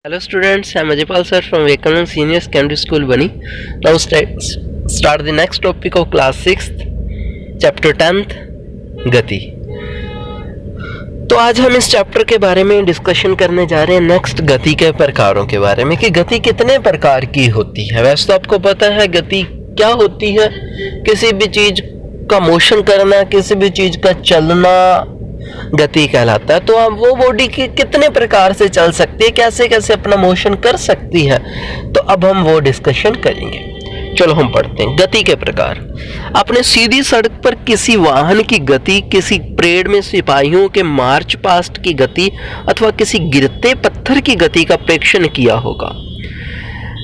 Hello students, I am Ajaypal sir from Vivekanand Senior Secondary School Bani. Now start the next topic of class 6th, chapter 10th, गति। तो आज हम इस chapter के बारे में डिस्कशन करने जा रहे हैं नेक्स्ट गति के प्रकारों के बारे में कि गति कितने प्रकार की होती है। वैसे तो आपको पता है गति क्या होती है, किसी भी चीज का मोशन करना, किसी भी चीज का चलना गति कहलाता है। तो अब वो बॉडी की कितने प्रकार से चल सकती है, कैसे कैसे अपना मोशन कर सकती है, तो अब हम वो डिस्कशन करेंगे। चलो हम पढ़ते हैं गति के प्रकार। आपने सीधी सड़क पर किसी वाहन की गति, किसी परेड में सिपाहियों के मार्च पास्ट की गति अथवा किसी गिरते पत्थर की गति का प्रेक्षण किया होगा।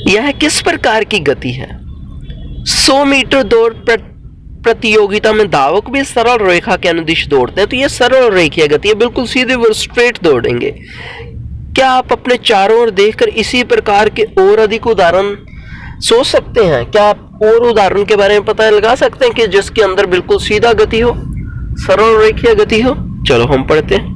यह किस प्रकार की गति है? 100 मीटर दौड़ प्रतियोगिता में धावक भी सरल रेखा के अनुदिश दौड़ते हैं, तो ये सरल रेखीय गति है, बिल्कुल सीधे वो स्ट्रेट दौड़ेंगे। क्या आप अपने चारों ओर देखकर इसी प्रकार के और अधिक उदाहरण सोच सकते हैं? क्या आप और उदाहरण के बारे में पता लगा सकते हैं कि जिसके अंदर बिल्कुल सीधा गति हो, सरल रेखीय गति हो? चलो हम पढ़ते हैं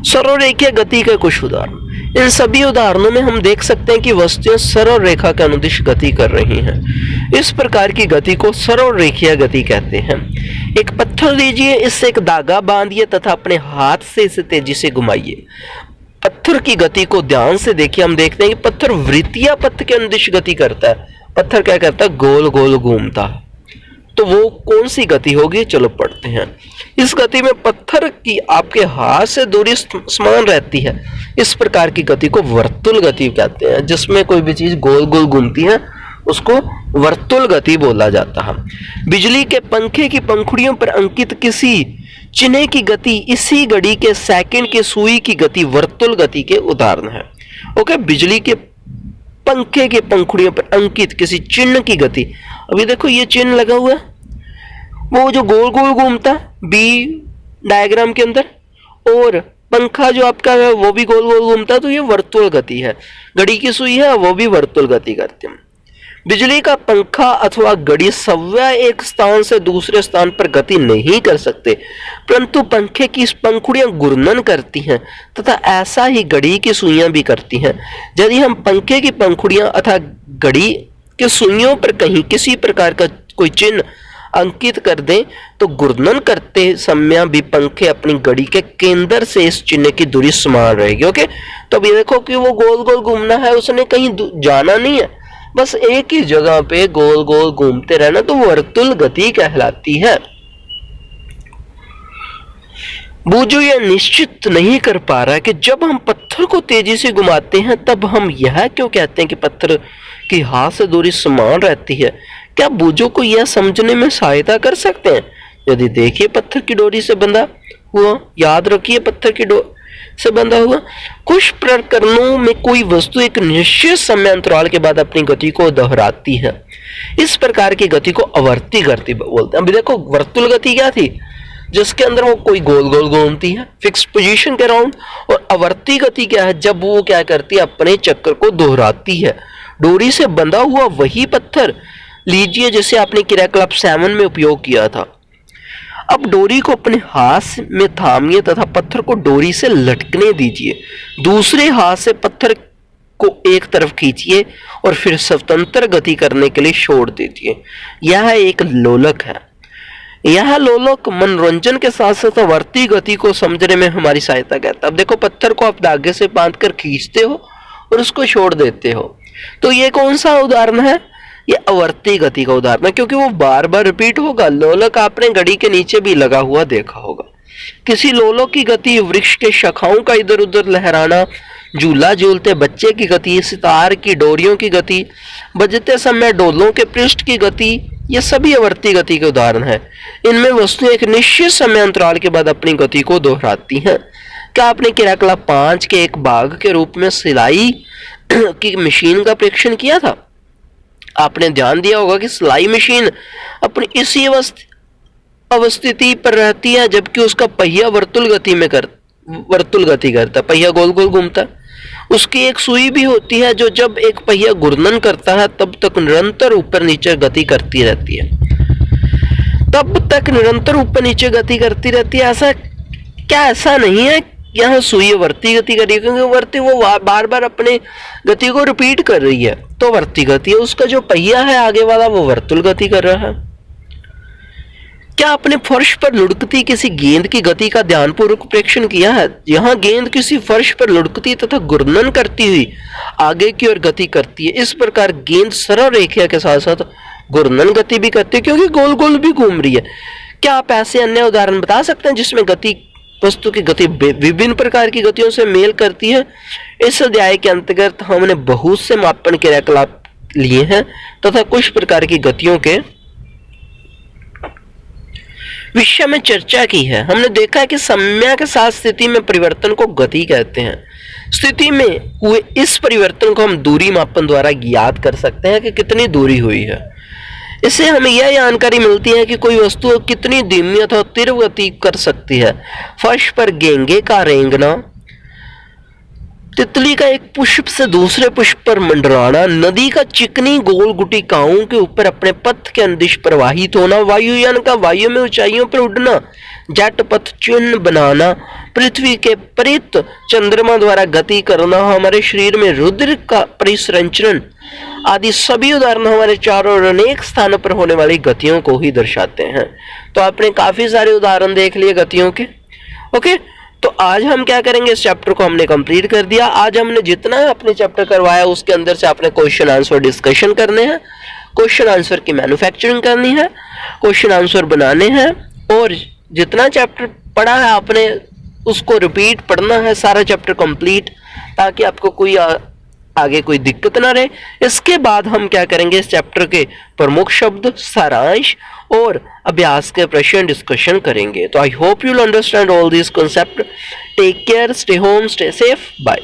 सरल रेखीय गति के कुछ उदाहरण। इन सभी उदाहरणों में हम देख सकते हैं कि वस्तुएं सरल रेखा के अनुदिश गति कर रही हैं। इस प्रकार की गति को सरल रेखीय गति कहते हैं। एक पत्थर लीजिए, इससे एक धागा बांधिए तथा अपने हाथ से इसे तेजी से घुमाइए। पत्थर की गति को ध्यान से देखिए। हम देखते हैं कि पत्थर वृत्तीय पथ के अनुदिश गति करता है। पत्थर क्या करता है? गोल गोल घूमता है। तो वो कौन सी गति होगी? चलो पढ़ते हैं। इस गति में पत्थर की आपके हाथ से दूरी समान रहती है। इस प्रकार की गति को वर्तुल गति कहते हैं। जिसमें कोई भी चीज गोल गोल घूमती है उसको वर्तुल गति बोला जाता है। बिजली के पंखे की पंखुड़ियों पर अंकित किसी चिन्ह की गति इसी घड़ी के सेकंड की सुई की गति वर्तुल गति के उदाहरण है। ओके, बिजली के पंखे के पंखुड़ियों पर अंकित किसी चिन्ह की गति, अभी देखो ये चिन्ह लगा हुआ है, वो जो गोल गोल घूमता है बी डायग्राम के अंदर, और पंखा जो आपका है वो भी गोल गोल घूमता है, तो ये वर्तुल गति है। घड़ी की सुई है वो भी वर्तुल गति करती है। बिजली का पंखा अथवा घड़ी सव्य एक स्थान से दूसरे स्थान पर गति नहीं कर सकते, परंतु पंखे की पंखुड़ियां घूर्णन करती हैं तथा ऐसा ही घड़ी की सुइयां भी करती हैं। यदि हम पंखे की पंखुड़ियां अथवा घड़ी के सुइयों पर कहीं किसी प्रकार का कोई चिन्ह अंकित कर दें तो घूर्णन करते समय भी पंखे अपनी घड़ी के केंद्र से इस चिन्ह की दूरी समान रहेगी। ओके, तो अब ये देखो कि वो गोल गोल घूमना है, उसने कहीं जाना नहीं है, बस एक ही जगह पे गोल गोल घूमते रहना, तो वर्तुल गति कहलाती है। बूझो यह निश्चित नहीं कर पा रहा है कि जब हम पत्थर को तेजी से घुमाते हैं तब हम यह क्यों कहते हैं कि पत्थर की हाथ से दूरी समान रहती है। क्या बूझो को यह समझने में सहायता कर सकते हैं? यदि देखिए पत्थर की डोरी से बंधा हुआ, याद रखिए पत्थर की डोरी से बंधा हुआ, कुछ प्रकरणों में कोई वस्तु एक निश्चित समय अंतराल के बाद अपनी गति को दोहराती है। इस प्रकार की गति को आवर्ती गति बोलते हैं। अभी देखो वर्तुल गति क्या थी, जिसके अंदर वो कोई गोल गोल घूमती है फिक्स पोजीशन के अराउंड, और आवर्ती गति क्या है? जब वो क्या करती है? अपने चक्कर को दोहराती है। डोरी से बंधा हुआ वही पत्थर लीजिए जिसे आपने क्रियाकलाप 7 में उपयोग किया था। अब डोरी को अपने हाथ में थामिए तथा पत्थर को डोरी से लटकने दीजिए। दूसरे हाथ से पत्थर को एक तरफ खींचिए और फिर स्वतंत्र गति करने के लिए छोड़ दीजिए। यह एक लोलक है। यह लोलक मनोरंजन के साथ साथ आवर्ती गति को समझने में हमारी सहायता करता है। अब देखो पत्थर को आप धागे से बांधकर खींचते हो और उसको छोड़ देते हो, तो ये कौन सा उदाहरण है? ये आवर्ती गति का उदाहरण है, क्योंकि वो बार बार रिपीट होगा। लोलक आपने घड़ी के नीचे भी लगा हुआ देखा होगा। किसी लोलक की गति, वृक्ष के शाखाओं का इधर उधर लहराना, झूला झूलते बच्चे की गति, सितार की डोरियों की गति, बजते समय डोलों के पृष्ठ की गति, ये सभी आवर्ती गति के उदाहरण है। इनमें वस्तुएं एक निश्चित समय अंतराल के बाद अपनी गति को दोहराती हैं। क्या आपने क्रियाकलाप 5 के एक भाग के रूप में सिलाई की मशीन का परीक्षण किया था? आपने ध्यान दिया होगा कि सिलाई मशीन अपनी इसी अवस्थिति पर रहती है, जबकि उसका पहिया वर्तुल गति करता है। पहिया गोल गोल घूमता है। उसकी एक सुई भी होती है जो जब एक पहिया घूर्णन करता है तब तक निरंतर ऊपर नीचे गति करती रहती है। ऐसा क्या ऐसा नहीं है यहाँ सुई वर्ती गति कर रही है, क्योंकि वर्ती वो बार बार अपने गति को रिपीट कर रही है, तो वर्ती गति है। उसका जो पहिया है आगे वाला वो वर्तुल गति कर रहा है। क्या आपने फर्श पर लुढ़कती किसी गेंद की गति का ध्यानपूर्वक प्रेक्षण किया है? यहाँ गेंद किसी फर्श पर लुढ़कती तथा घूर्णन करती हुई आगे की ओर गति करती है। इस प्रकार गेंद सरल रेखा के साथ साथ घूर्णन गति भी करती है, क्योंकि गोल गोल भी घूम रही है। क्या आप ऐसे अन्य उदाहरण बता सकते हैं जिसमें गति वस्तु की गति विभिन्न प्रकार की गतियों से मेल करती है? इस अध्याय के अंतर्गत हमने बहुत से मापन क्रियाकलाप लिए हैं तथा कुछ प्रकार की गतियों के विषय में चर्चा की है। हमने देखा है कि समय के साथ स्थिति में परिवर्तन को गति कहते हैं। स्थिति में हुए इस परिवर्तन को हम दूरी मापन द्वारा ज्ञात कर सकते हैं कि कितनी दूरी हुई है। इससे हमें यह जानकारी मिलती है कि कोई वस्तु कितनी धीमी अथवा तीव्र गति कर सकती है। फर्श पर गेंगे का रेंगना, तितली का एक पुष्प से दूसरे पुष्प पर मंडराना, नदी का चिकनी गोल गुटिकाओं के ऊपर अपने पथ के अनुदिश प्रवाहित होना, वायुयान का वायु में ऊंचाइयों पर उड़ना, जेट पथ चिन्ह बनाना, पृथ्वी के परित चंद्रमा द्वारा गति करना, हमारे शरीर में रुद्र का परिसंचरण आदि सभी उदाहरण हमारे चारों और अनेक स्थानों पर होने वाली गतियों को ही दर्शाते हैं। तो आपने काफी सारे उदाहरण देख लिए गतियों के। ओके, तो आज हम क्या करेंगे, इस चैप्टर को हमने कंप्लीट कर दिया। आज हमने जितना अपने चैप्टर करवाया उसके अंदर से आपने क्वेश्चन आंसर डिस्कशन करने हैं, क्वेश्चन आंसर की मैन्युफैक्चरिंग करनी है, क्वेश्चन आंसर बनाने हैं, और जितना चैप्टर पढ़ा है आपने उसको रिपीट पढ़ना है, सारा चैप्टर कंप्लीट, ताकि आपको कोई आगे कोई दिक्कत ना रहे। इसके बाद हम क्या करेंगे, इस चैप्टर के प्रमुख शब्द, सारांश और अभ्यास के प्रश्न डिस्कशन करेंगे। तो I hope you will understand all this concept. Take care, stay home, stay safe, bye.